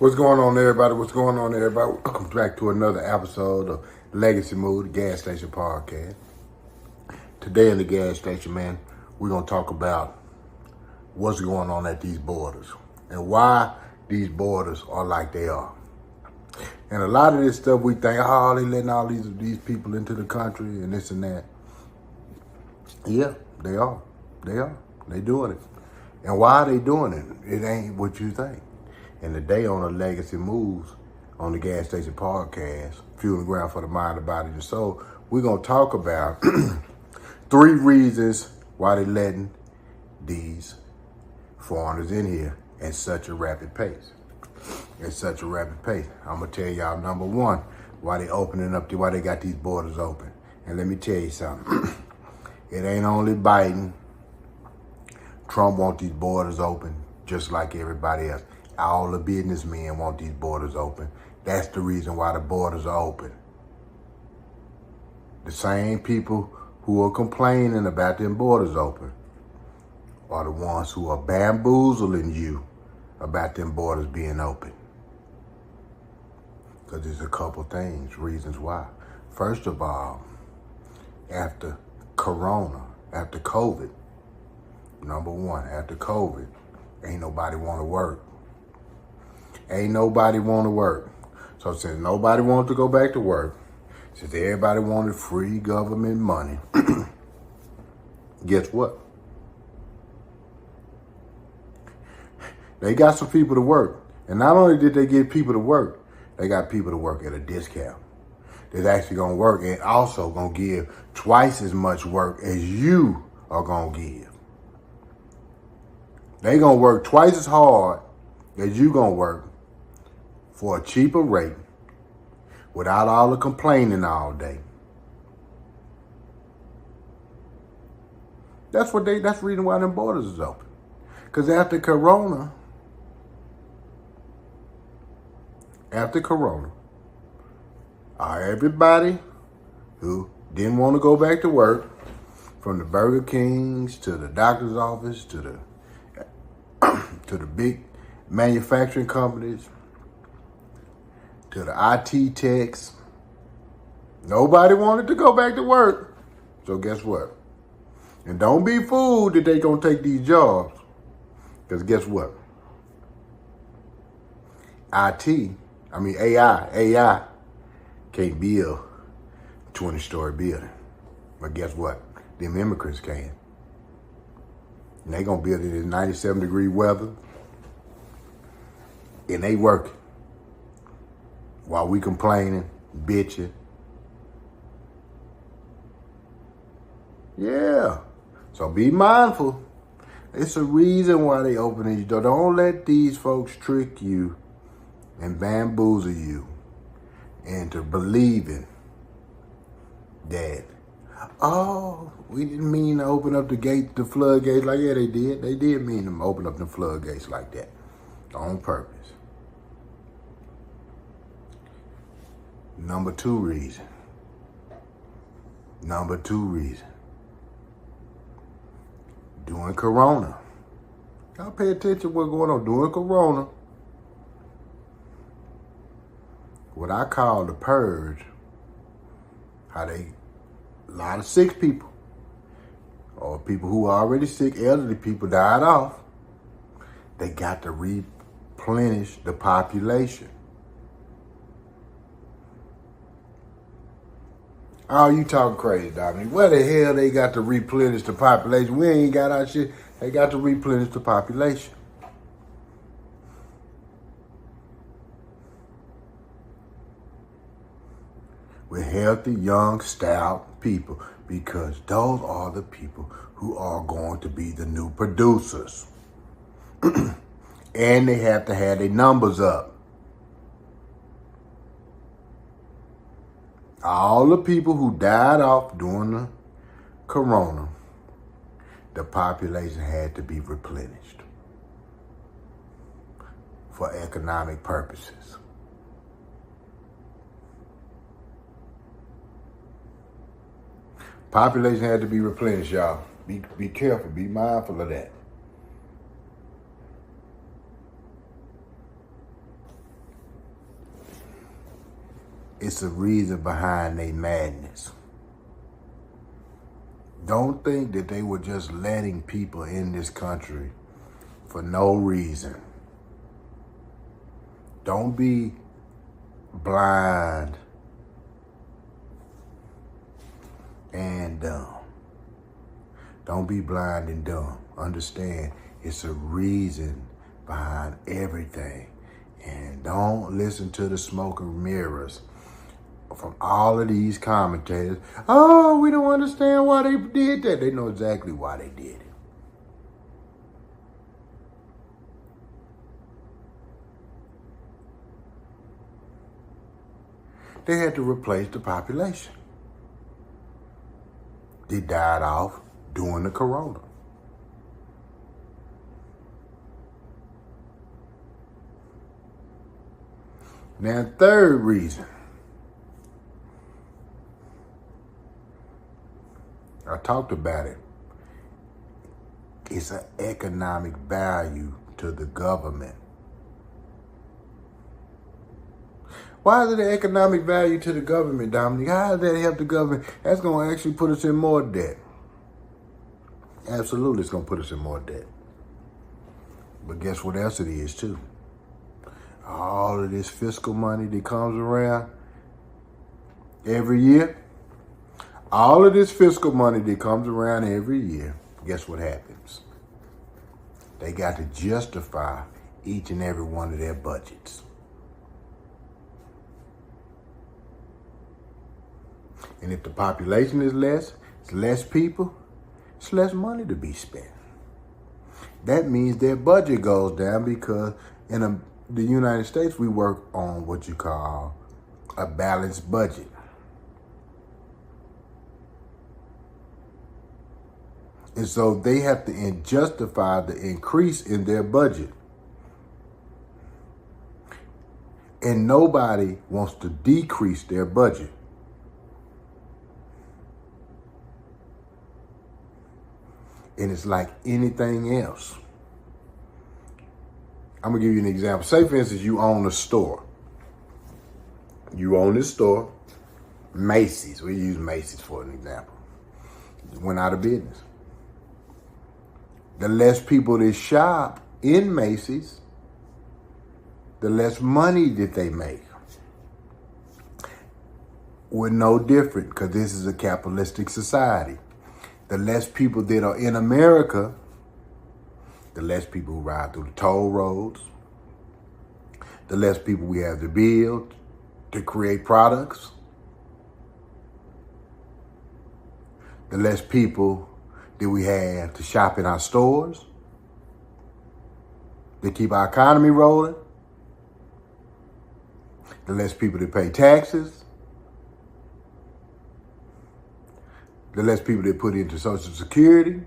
What's going on, everybody? What's going on, everybody? Welcome back to another episode of Legacy Mood, the Gas Station Podcast. Today in the gas station, man, we're going to talk about what's going on at these borders and why these borders are like they are. And a lot of this stuff we think, oh, they letting all these people into the country and this and that. Yeah, they are. They are. They doing it. And why are they doing it? It ain't what you think. And today on the Legacy Moves on the Gas Station Podcast, Fueling the Ground for the Mind, the Body, and the Soul, we're going to talk about 3 reasons why they're letting these foreigners in here at such a rapid pace. At such a rapid pace. I'm going to tell y'all, number 1, why they opening up, why they got these borders open. And let me tell you something. It ain't only Biden. Trump want these borders open just like everybody else. All the businessmen want these borders open. That's the reason why the borders are open. The same people who are complaining about them borders open are the ones who are bamboozling you about them borders being open. Because there's a couple things, reasons why. First of all, after Corona, after COVID, number 1, after COVID, ain't nobody want to work. Ain't nobody want to work. So since nobody wanted to go back to work, since everybody wanted free government money, guess what? They got some people to work. And not only did they get people to work, they got people to work at a discount. That's actually going to work and also going to give twice as much work as you are going to give. They going to work twice as hard as you going to work for a cheaper rate without all the complaining all day. That's the reason why them borders is open. Because after Corona, everybody who didn't want to go back to work, from the Burger Kings to the doctor's office to the big manufacturing companies to the IT techs, nobody wanted to go back to work. So guess what? And don't be fooled that they gonna take these jobs. Because guess what? AI can't build a 20-story building. But guess what? Them immigrants can. And they gonna build it in 97-degree weather. And they working. While we complaining, bitching. Yeah. So be mindful. It's a reason why they open these doors. Don't let these folks trick you and bamboozle you into believing that, oh, we didn't mean to open up the floodgates. Like, yeah, they did. They did mean to open up the floodgates like that on purpose. Number two reason. During Corona. Y'all pay attention to what's going on. During Corona, what I call the purge, a lot of sick people, or people who are already sick, elderly people died off. They got to replenish the population. Oh, you talking crazy, Dominic. Where the hell they got to replenish the population? We ain't got our shit. They got to replenish the population. With healthy, young, stout people. Because those are the people who are going to be the new producers. And they have to have their numbers up. All the people who died off during the Corona, the population had to be replenished for economic purposes. Population had to be replenished, y'all. Be careful. Be mindful of that. it's a reason behind their madness. Don't think that they were just letting people in this country for no reason. Don't be blind and dumb. Don't be blind and dumb. Understand, it's a reason behind everything. And don't listen to the smoke and mirrors from all of these commentators. Oh, we don't understand why they did that. They know exactly why they did it. They had to replace the population. They died off during the corona. Now, third reason. I talked about it. It's an economic value to the government. Why is it an economic value to the government, Dominic? How does that help the government? That's going to actually put us in more debt. Absolutely, it's going to put us in more debt. But guess what else it is, too? All of this fiscal money that comes around every year, all of this fiscal money that comes around every year, guess what happens? They got to justify each and every one of their budgets. And if the population is less, it's less people, it's less money to be spent. That means their budget goes down because in the United States, we work on what you call a balanced budget. And so they have to justify the increase in their budget. And nobody wants to decrease their budget. And it's like anything else. I'm going to give you an example. Say, for instance, you own a store. You own this store, Macy's. We use Macy's for an example. It went out of business. The less people that shop in Macy's, the less money that they make. We're no different because this is a capitalistic society. The less people that are in America, the less people who ride through the toll roads, the less people we have to build to create products, the less people that we have to shop in our stores, to keep our economy rolling, the less people that pay taxes, the less people that put into Social Security,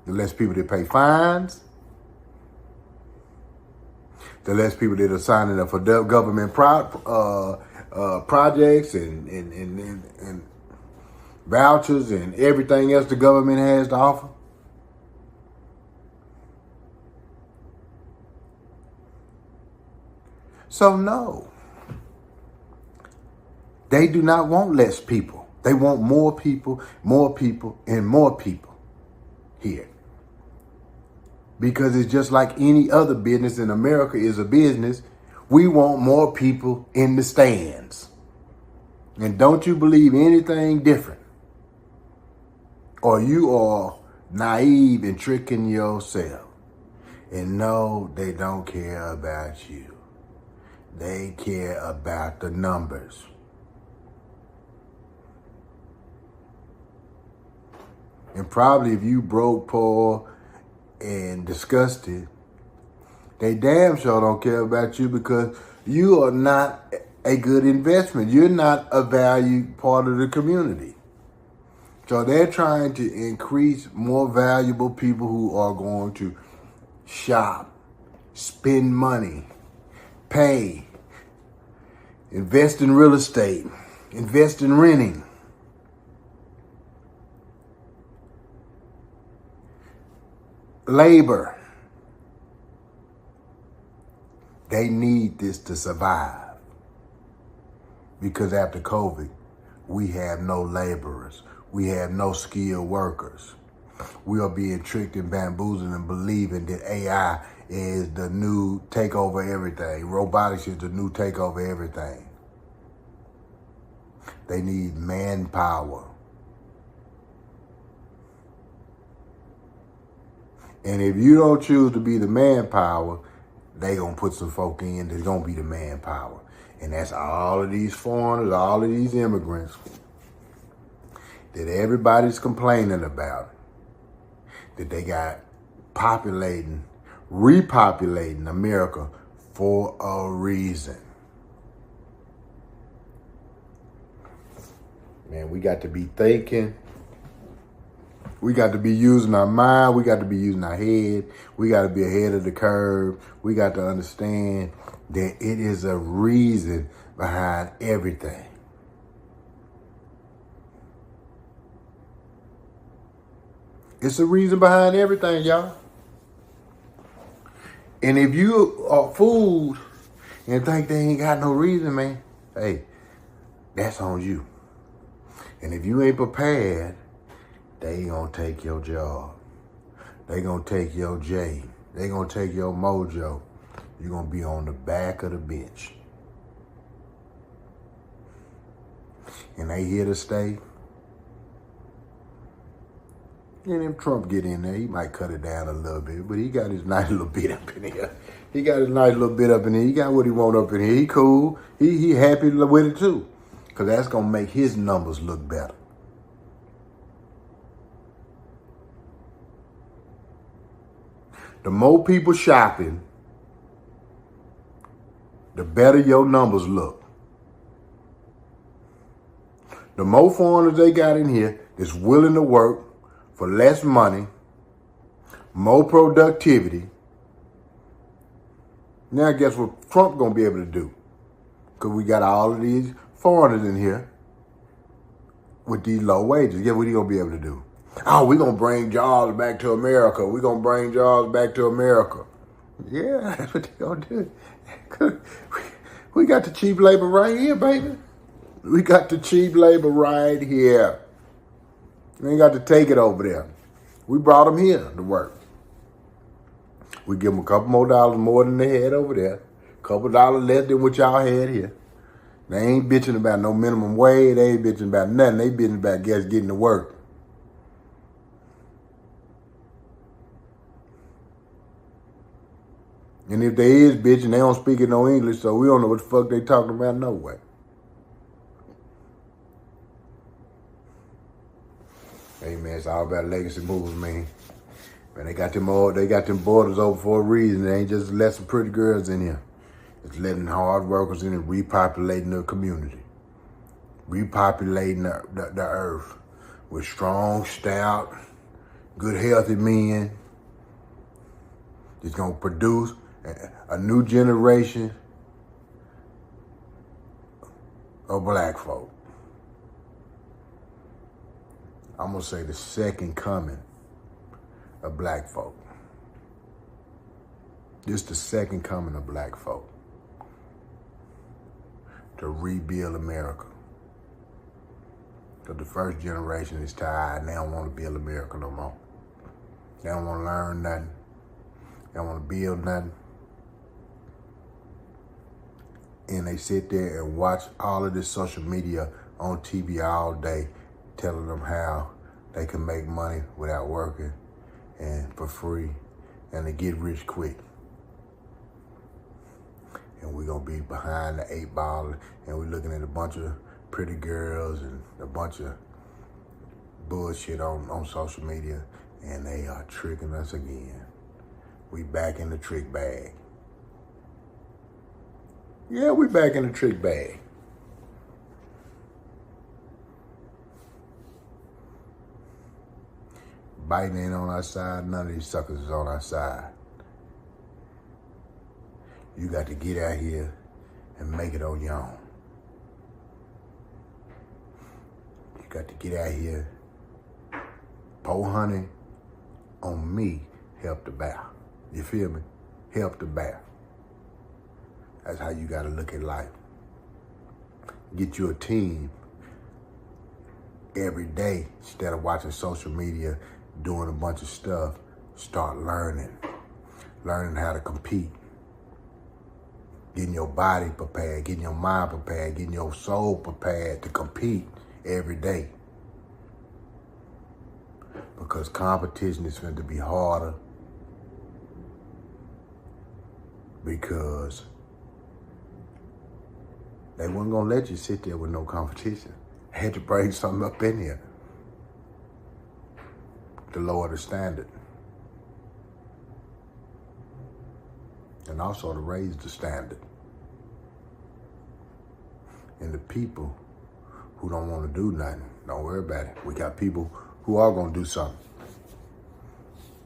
the less people that pay fines, the less people that are signing up for government projects and vouchers and everything else the government has to offer. So no, they do not want less people. They want more people, and more people here. Because it's just like any other business in America is a business. We want more people in the stands. And don't you believe anything different, or you are naive and tricking yourself. And no, they don't care about you. They care about the numbers. And probably if you broke, poor, and disgusted, they damn sure don't care about you because you are not a good investment. You're not a valued part of the community. So they're trying to increase more valuable people who are going to shop, spend money, pay, invest in real estate, invest in renting. Labor. They need this to survive. Because after COVID, we have no laborers. We have no skilled workers. We are being tricked and bamboozled and believing that AI is the new takeover everything. Robotics is the new takeover everything. They need manpower. And if you don't choose to be the manpower, they gonna put some folk in that's gonna be the manpower. And that's all of these foreigners, all of these immigrants that everybody's complaining about. That they got repopulating America for a reason. Man, we got to be thinking. We got to be using our mind. We got to be using our head. We got to be ahead of the curve. We got to understand that it is a reason behind everything. It's a reason behind everything, y'all. And if you are fooled and think they ain't got no reason, man, hey, that's on you. And if you ain't prepared, they gonna take your job. They gonna take your J. They gonna take your mojo. You're gonna be on the back of the bench. And they here to stay. And if Trump get in there, he might cut it down a little bit, but he got his nice little bit up in here. He got his nice little bit up in here. He got what he want up in here. He cool. He happy with it too. Because that's going to make his numbers look better. The more people shopping, the better your numbers look. The more foreigners they got in here that's willing to work for less money, more productivity. Now guess what Trump gonna be able to do? Because we got all of these foreigners in here with these low wages. Guess what he gonna be able to do? Oh, we gonna bring jobs back to America. We gonna bring jobs back to America. Yeah, that's what they gonna do. We got the cheap labor right here, baby. We got the cheap labor right here. We ain't got to take it over there. We brought them here to work. We give them a couple more dollars more than they had over there. A couple dollars less than what y'all had here. They ain't bitching about no minimum wage. They ain't bitching about nothing. They bitching about just getting to work. And if they is bitching, they don't speak it no English, so we don't know what the fuck they talking about no way. Hey man, it's all about legacy moves, man. Man, they got them borders open for a reason. They ain't just let some pretty girls in here. It's letting hard workers in and repopulating the community. Repopulating the earth with strong, stout, good, healthy men. It's gonna produce a new generation of black folk. I'm gonna say the second coming of black folk. This the second coming of black folk to rebuild America. Because the first generation is tired and they don't want to build America no more. They don't want to learn nothing. They don't want to build nothing. And they sit there and watch all of this social media on TV all day, telling them how they can make money without working and for free and to get rich quick. And we're going to be behind the 8 ball and we're looking at a bunch of pretty girls and a bunch of bullshit on social media, and they are tricking us again. We back in the trick bag. Yeah, we back in the trick bag. Biden ain't on our side. None of these suckers is on our side. You got to get out here and make it on your own. You got to get out here, pour honey on me, help the bear. You feel me? Help the bear. That's how you got to look at life. Get you a team every day instead of watching social media, doing a bunch of stuff. Start learning how to compete. Getting your body prepared, getting your mind prepared, getting your soul prepared to compete every day. Because competition is going to be harder. Because they weren't going to let you sit there with no competition. They had to bring something up in here to lower the standard. And also to raise the standard. And the people who don't want to do nothing, don't worry about it. We got people who are going to do something.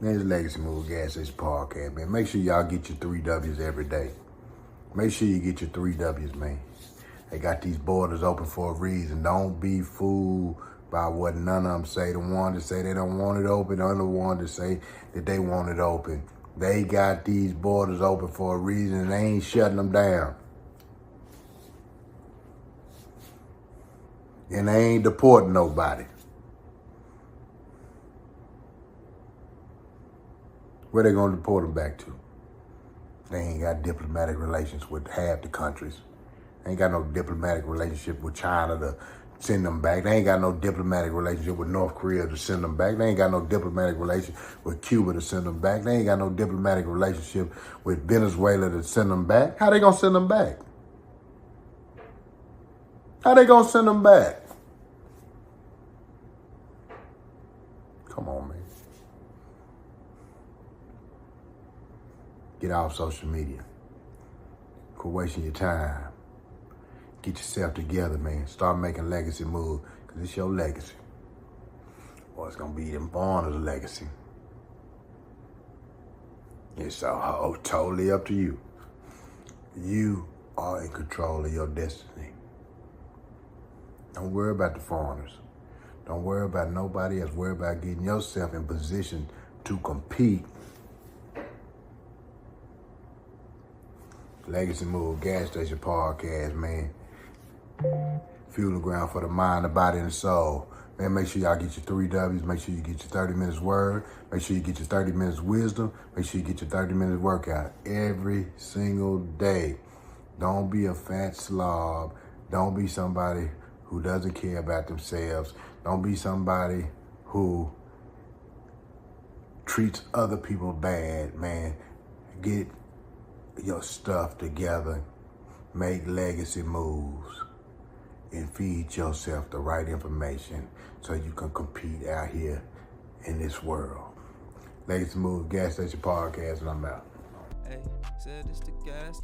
There's Legacy Move Gas Station Podcast, man. Make sure y'all get your 3 W's every day. Make sure you get your 3 W's, man. They got these borders open for a reason. Don't be fooled by what none of them say. The one that say they don't want it open, the other one that say that they want it open. They got these borders open for a reason, and they ain't shutting them down. And they ain't deporting nobody. Where they gonna deport them back to? They ain't got diplomatic relations with half the countries. They ain't got no diplomatic relationship with China to send them back. They ain't got no diplomatic relationship with North Korea to send them back. They ain't got no diplomatic relationship with Cuba to send them back. They ain't got no diplomatic relationship with Venezuela to send them back. How they gonna send them back? How they gonna send them back? Come on, man. Get off social media. Quit wasting your time. Get yourself together, man. Start making legacy moves, because it's your legacy. Or it's going to be them foreigners' legacy. It's totally up to you. You are in control of your destiny. Don't worry about the foreigners. Don't worry about nobody else. Worry about getting yourself in position to compete. Legacy Move Gas Station Podcast, man. Fueling ground for the mind, the body, and the soul. Man, make sure y'all get your 3 W's. Make sure you get your 30 minutes word. Make sure you get your 30 minutes wisdom. Make sure you get your 30 minutes workout every single day. Don't be a fat slob. Don't be somebody who doesn't care about themselves. Don't be somebody who treats other people bad, man. Get your stuff together. Make legacy moves. And feed yourself the right information so you can compete out here in this world. Legacy Move Gas Station Podcast, and I'm out. Hey, said it's the gas.